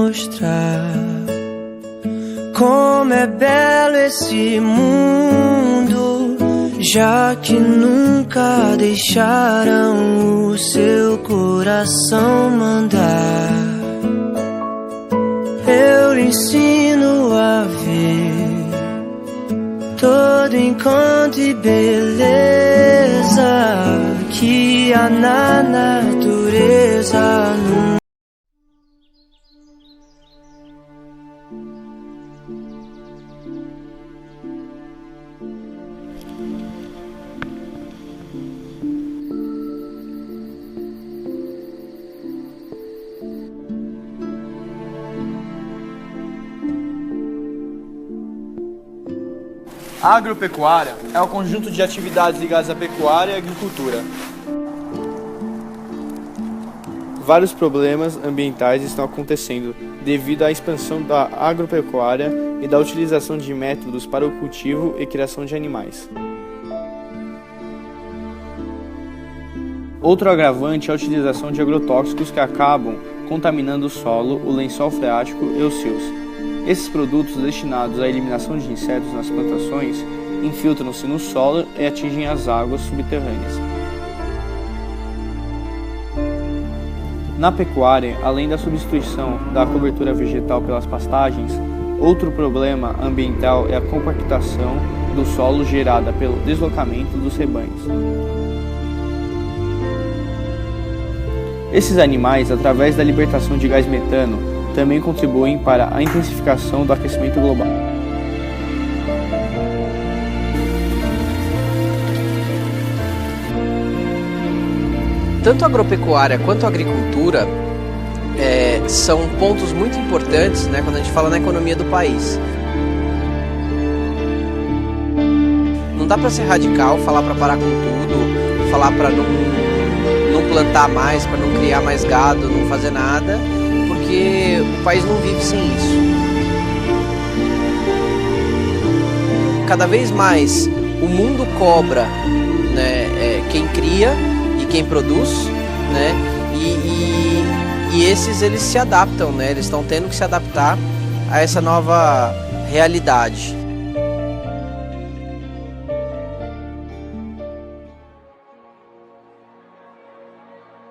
mostrar como é belo esse mundo, já que nunca deixaram o seu coração mandar. Eu lhe ensino a ver todo encanto e beleza que há na natureza. A agropecuária é um conjunto de atividades ligadas à pecuária e agricultura. Vários problemas ambientais estão acontecendo devido à expansão da agropecuária e da utilização de métodos para o cultivo e criação de animais. Outro agravante é a utilização de agrotóxicos que acabam contaminando o solo, o lençol freático e os rios. Esses produtos destinados à eliminação de insetos nas plantações infiltram-se no solo e atingem as águas subterrâneas. Na pecuária, além da substituição da cobertura vegetal pelas pastagens, outro problema ambiental é a compactação do solo gerada pelo deslocamento dos rebanhos. Esses animais, através da libertação de gás metano, também contribuem para a intensificação do aquecimento global. Tanto a agropecuária quanto a agricultura são pontos muito importantes, né, quando a gente fala na economia do país. Não dá para ser radical, falar para parar com tudo, falar para não plantar mais, para não criar mais gado, não fazer nada, porque o país não vive sem isso. Cada vez mais o mundo cobra, né, quem cria e quem produz, né, e esses eles se adaptam, né, eles estão tendo que se adaptar a essa nova realidade.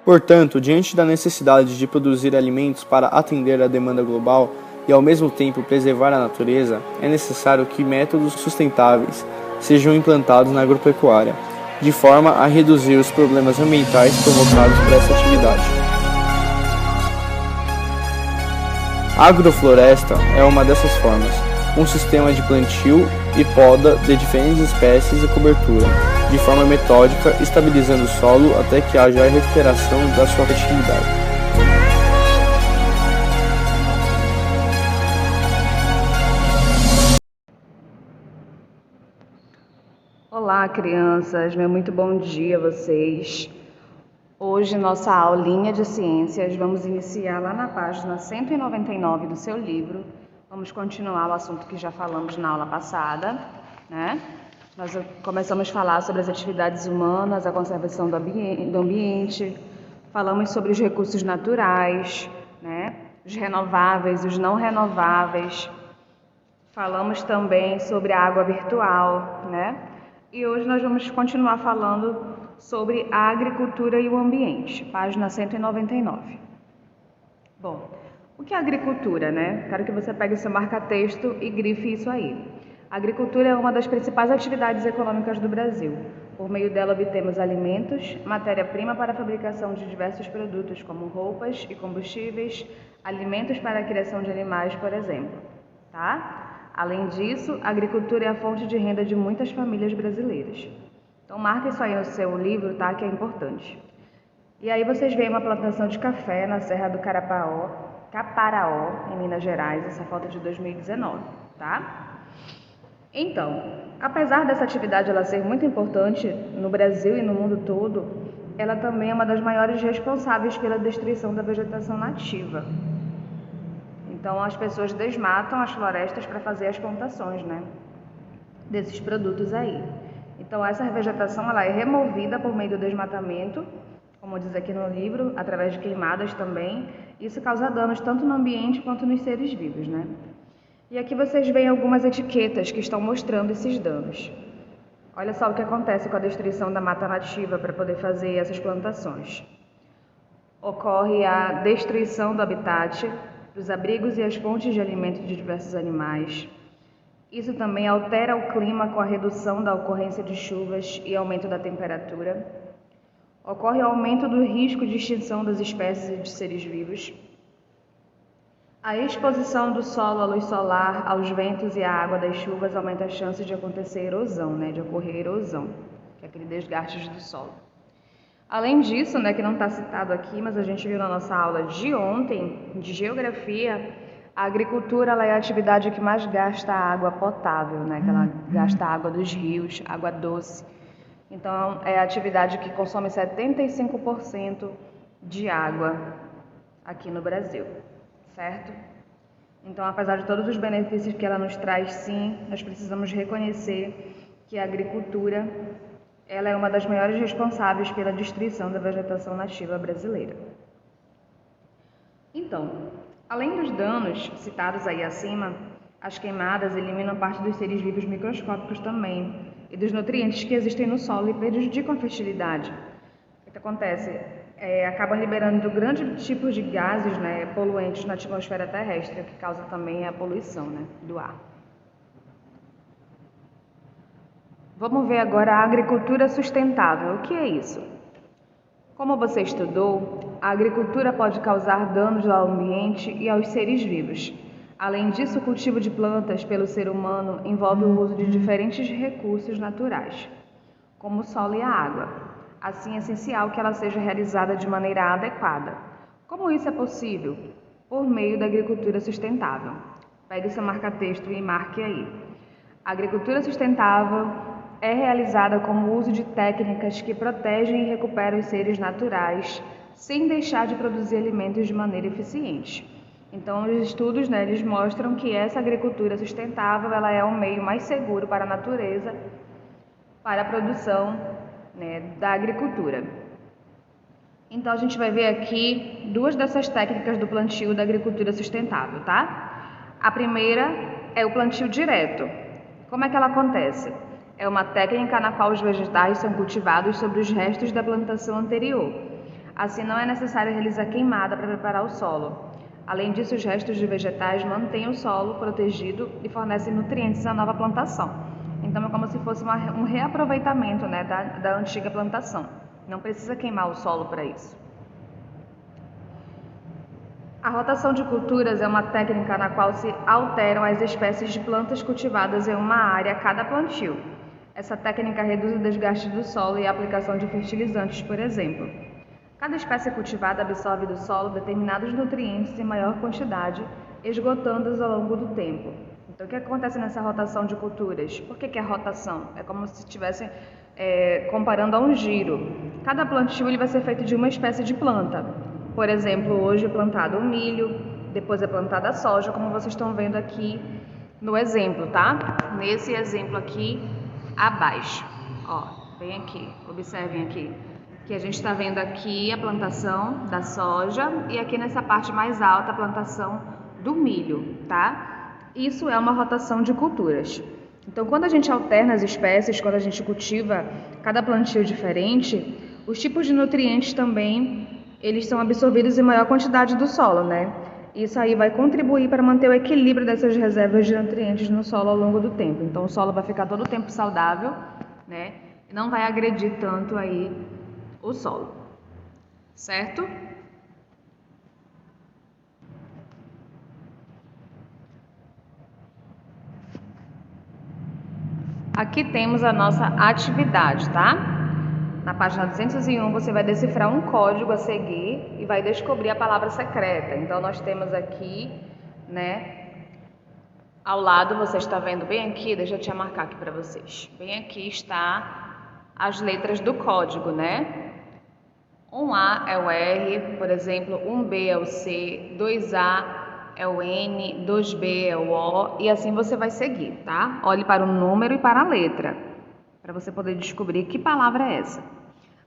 Portanto, diante da necessidade de produzir alimentos para atender à demanda global e ao mesmo tempo preservar a natureza, é necessário que métodos sustentáveis sejam implantados na agropecuária, de forma a reduzir os problemas ambientais provocados por essa atividade. A agrofloresta é uma dessas formas, um sistema de plantio e poda de diferentes espécies e cobertura, de forma metódica, estabilizando o solo até que haja a recuperação da sua fertilidade. Olá, crianças, muito bom dia a vocês. Hoje, nossa aulinha de ciências, vamos iniciar lá na página 199 do seu livro. Vamos continuar o assunto que já falamos na aula passada, né? Nós começamos a falar sobre as atividades humanas, a conservação do ambiente, falamos sobre os recursos naturais, né? Os renováveis, os não renováveis. Falamos também sobre a água virtual, né? E hoje nós vamos continuar falando sobre a agricultura e o ambiente, página 199. Bom, o que é agricultura, né? Quero que você pegue o seu marca-texto e grife isso aí. A agricultura é uma das principais atividades econômicas do Brasil. Por meio dela obtemos alimentos, matéria-prima para a fabricação de diversos produtos, como roupas e combustíveis, alimentos para a criação de animais, por exemplo. Tá? Além disso, a agricultura é a fonte de renda de muitas famílias brasileiras. Então marca isso aí no seu livro, tá? Que é importante. E aí vocês veem uma plantação de café na Serra do Caparaó, em Minas Gerais, essa foto é de 2019, tá? Então, apesar dessa atividade ela ser muito importante no Brasil e no mundo todo, ela também é uma das maiores responsáveis pela destruição da vegetação nativa. Então, as pessoas desmatam as florestas para fazer as plantações, né, desses produtos aí. Então, essa vegetação ela é removida por meio do desmatamento como diz aqui no livro, através de queimadas também. Isso causa danos tanto no ambiente quanto nos seres vivos, né? E aqui vocês veem algumas etiquetas que estão mostrando esses danos. Olha só o que acontece com a destruição da mata nativa para poder fazer essas plantações. Ocorre a destruição do habitat, dos abrigos e as fontes de alimento de diversos animais. Isso também altera o clima com a redução da ocorrência de chuvas e aumento da temperatura. Ocorre o aumento do risco de extinção das espécies e de seres vivos. A exposição do solo à luz solar, aos ventos e à água das chuvas aumenta as chances de acontecer erosão, de ocorrer erosão, que é aquele desgaste do solo. Além disso, que não está citado aqui, mas a gente viu na nossa aula de ontem, de geografia, a agricultura ela é a atividade que mais gasta água potável, que ela gasta água dos rios, água doce. Então, é a atividade que consome 75% de água aqui no Brasil, certo? Então, apesar de todos os benefícios que ela nos traz, sim, nós precisamos reconhecer que a agricultura ela é uma das maiores responsáveis pela destruição da vegetação nativa brasileira. Então, além dos danos citados aí acima, as queimadas eliminam parte dos seres vivos microscópicos também e dos nutrientes que existem no solo e prejudicam a fertilidade. O que acontece? Acabam liberando grandes tipos de gases, poluentes na atmosfera terrestre, o que causa também a poluição, do ar. Vamos ver agora a agricultura sustentável. O que é isso? Como você estudou, a agricultura pode causar danos ao ambiente e aos seres vivos. Além disso, o cultivo de plantas pelo ser humano envolve o uso de diferentes recursos naturais, como o solo e a água. Assim, é essencial que ela seja realizada de maneira adequada. Como isso é possível? Por meio da agricultura sustentável. Pegue seu marca-texto e marque aí. A agricultura sustentável é realizada com o uso de técnicas que protegem e recuperam os seres naturais, sem deixar de produzir alimentos de maneira eficiente. Então, os estudos eles mostram que essa agricultura sustentável ela é um meio mais seguro para a natureza, para a produção da agricultura. Então, a gente vai ver aqui duas dessas técnicas do plantio da agricultura sustentável, tá? A primeira é o plantio direto. Como é que ela acontece? É uma técnica na qual os vegetais são cultivados sobre os restos da plantação anterior. Assim, não é necessário realizar queimada para preparar o solo. Além disso, os restos de vegetais mantêm o solo protegido e fornecem nutrientes à nova plantação. Então, é como se fosse um reaproveitamento da antiga plantação. Não precisa queimar o solo para isso. A rotação de culturas é uma técnica na qual se alteram as espécies de plantas cultivadas em uma área a cada plantio. Essa técnica reduz o desgaste do solo e a aplicação de fertilizantes, por exemplo. Cada espécie cultivada absorve do solo determinados nutrientes em maior quantidade, esgotando-os ao longo do tempo. Então, o que acontece nessa rotação de culturas? Por que é rotação? É como se estivesse comparando a um giro. Cada plantio ele vai ser feito de uma espécie de planta. Por exemplo, hoje é plantado o milho, depois é plantada a soja, como vocês estão vendo aqui no exemplo, tá? Nesse exemplo aqui, abaixo. Ó, bem aqui, observem aqui. Que a gente está vendo aqui a plantação da soja e aqui nessa parte mais alta a plantação do milho, tá? Isso é uma rotação de culturas. Então, quando a gente alterna as espécies, quando a gente cultiva cada plantio diferente, os tipos de nutrientes também, eles são absorvidos em maior quantidade do solo, Isso aí vai contribuir para manter o equilíbrio dessas reservas de nutrientes no solo ao longo do tempo. Então, o solo vai ficar todo o tempo saudável, E não vai agredir tanto aí o solo, certo? Aqui temos a nossa atividade, tá? Na página 201 você vai decifrar um código a seguir e vai descobrir a palavra secreta. Então nós temos aqui, ao lado, você está vendo bem aqui, deixa eu te marcar aqui para vocês. Bem aqui está as letras do código, Um A é o R, por exemplo, 1B é o C, 2A é o N, 2B é o O, e assim você vai seguir, tá? Olhe para o número e para a letra, para você poder descobrir que palavra é essa.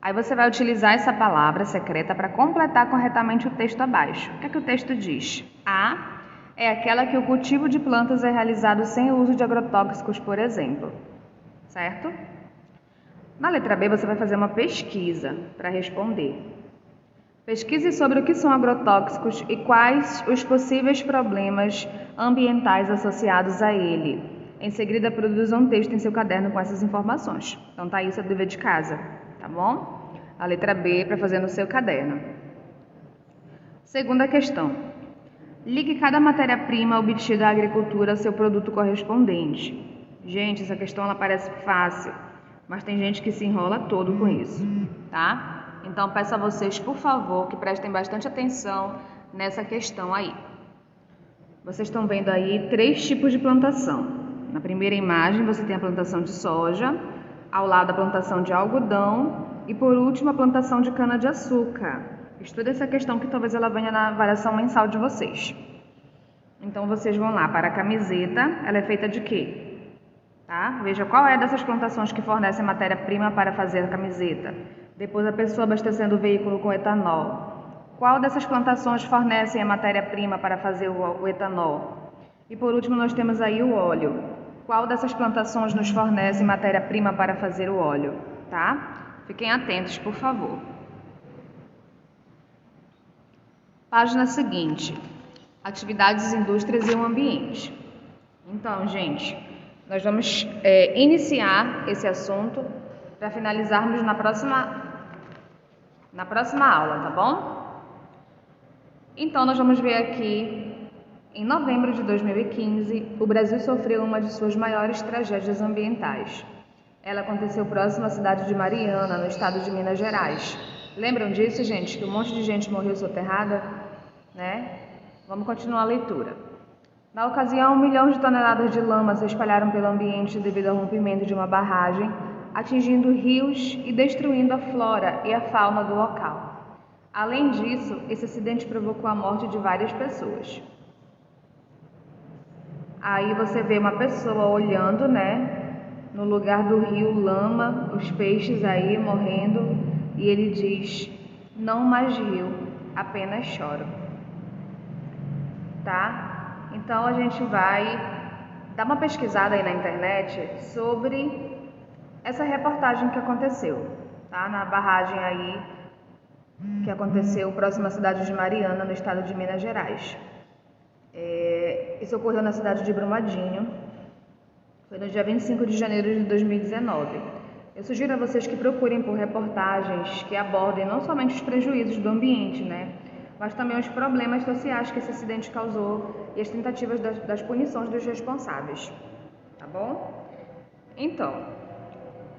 Aí você vai utilizar essa palavra secreta para completar corretamente o texto abaixo. O que é que o texto diz? A é aquela que o cultivo de plantas é realizado sem o uso de agrotóxicos, por exemplo. Certo? Na letra B você vai fazer uma pesquisa para responder. Pesquise sobre o que são agrotóxicos e quais os possíveis problemas ambientais associados a ele. Em seguida, produza um texto em seu caderno com essas informações. Então, tá aí o seu dever de casa, tá bom? A letra B para fazer no seu caderno. Segunda questão. Ligue cada matéria-prima obtida da agricultura ao seu produto correspondente. Gente, essa questão ela parece fácil, mas tem gente que se enrola todo com isso, tá? Então, peço a vocês, por favor, que prestem bastante atenção nessa questão aí. Vocês estão vendo aí 3 tipos de plantação. Na primeira imagem, você tem a plantação de soja, ao lado a plantação de algodão e, por último, a plantação de cana-de-açúcar. Estuda essa questão que talvez ela venha na avaliação mensal de vocês. Então, vocês vão lá para a camiseta. Ela é feita de quê? Tá? Veja qual é dessas plantações que fornecem matéria-prima para fazer a camiseta. Depois, a pessoa abastecendo o veículo com etanol. Qual dessas plantações fornecem a matéria-prima para fazer o etanol? E por último, nós temos aí o óleo. Qual dessas plantações nos fornece matéria-prima para fazer o óleo? Tá? Fiquem atentos, por favor. Página seguinte. Atividades, indústrias e o ambiente. Então, gente, nós vamos iniciar esse assunto para finalizarmos na próxima aula, tá bom? Então, nós vamos ver aqui, em novembro de 2015, o Brasil sofreu uma de suas maiores tragédias ambientais. Ela aconteceu próximo à cidade de Mariana, no estado de Minas Gerais. Lembram disso, gente? Que um monte de gente morreu soterrada, né? Vamos continuar a leitura. Na ocasião, 1 milhão de toneladas de lama se espalharam pelo ambiente devido ao rompimento de uma barragem, atingindo rios e destruindo a flora e a fauna do local. Além disso, esse acidente provocou a morte de várias pessoas. Aí você vê uma pessoa olhando, né, no lugar do rio Lama, os peixes aí morrendo, e ele diz: "Não mais rio, apenas choro." Tá? Então a gente vai dar uma pesquisada aí na internet sobre essa reportagem que aconteceu, tá? Na barragem aí que aconteceu próximo à cidade de Mariana, no estado de Minas Gerais. Isso ocorreu na cidade de Brumadinho, foi no dia 25 de janeiro de 2019. Eu sugiro a vocês que procurem por reportagens que abordem não somente os prejuízos do ambiente, né, mas também os problemas sociais que esse acidente causou e as tentativas das punições dos responsáveis, tá bom? Então,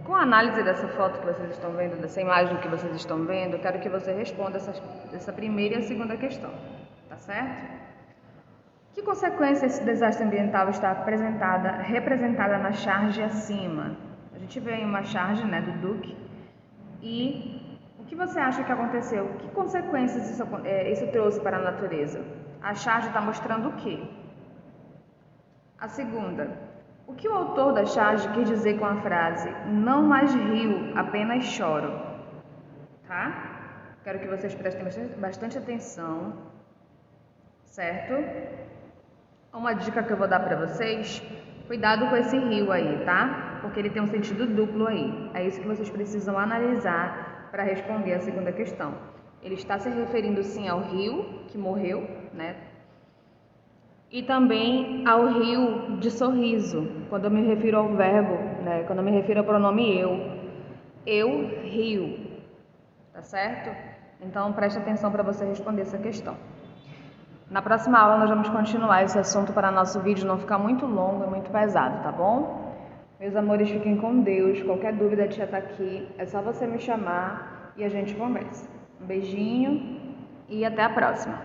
com a análise dessa foto que vocês estão vendo, dessa imagem que vocês estão vendo, eu quero que você responda essa primeira e a segunda questão, tá certo? Que consequência esse desastre ambiental está representada na charge acima? A gente vê uma charge, né, do Duque. E o que você acha que aconteceu? Que consequências isso trouxe para a natureza? A charge está mostrando o quê? A segunda, o que o autor da charge quis dizer com a frase "não mais rio, apenas choro"? Tá? Quero que vocês prestem bastante atenção, certo? Uma dica que eu vou dar para vocês: cuidado com esse rio aí, tá? Porque ele tem um sentido duplo aí. É isso que vocês precisam analisar para responder a segunda questão. Ele está se referindo sim ao rio que morreu, né? E também ao rio de sorriso, quando eu me refiro ao verbo, né? Quando eu me refiro ao pronome eu rio, tá certo? Então preste atenção para você responder essa questão. Na próxima aula nós vamos continuar esse assunto para nosso vídeo não ficar muito longo e muito pesado, tá bom? Meus amores, fiquem com Deus. Qualquer dúvida, a tia está aqui. É só você me chamar e a gente conversa. Um beijinho e até a próxima.